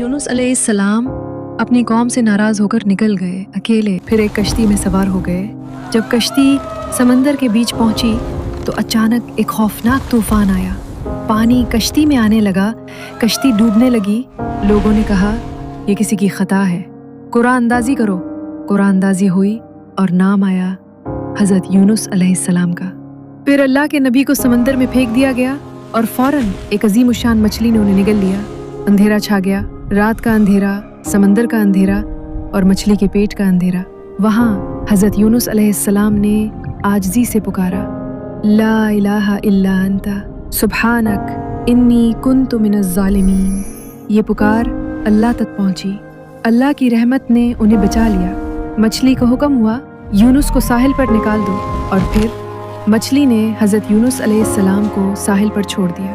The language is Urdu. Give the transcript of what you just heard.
یونس علیہ السلام اپنی قوم سے ناراض ہو کر نکل گئے اکیلے، پھر ایک کشتی میں سوار ہو گئے۔ جب کشتی سمندر کے بیچ پہنچی تو اچانک ایک خوفناک طوفان آیا، پانی کشتی میں آنے لگا، کشتی ڈوبنے لگی۔ لوگوں نے کہا یہ کسی کی خطا ہے، قرآن اندازی کرو۔ قرآن اندازی ہوئی اور نام آیا حضرت یونس علیہ السلام کا۔ پھر اللہ کے نبی کو سمندر میں پھینک دیا گیا اور فوراً ایک عظیم الشان مچھلی نے انہیں نگل لیا۔ اندھیرا چھا گیا، رات کا اندھیرا، سمندر کا اندھیرا اور مچھلی کے پیٹ کا اندھیرا۔ وہاں حضرت یونس علیہ السلام نے عاجزی سے پکارا، لا الہ الا انت سبحانک انی کنت من الظالمین۔ یہ پکار اللہ تک پہنچی، اللہ کی رحمت نے انہیں بچا لیا۔ مچھلی کو حکم ہوا یونس کو ساحل پر نکال دو، اور پھر مچھلی نے حضرت یونس علیہ السلام کو ساحل پر چھوڑ دیا۔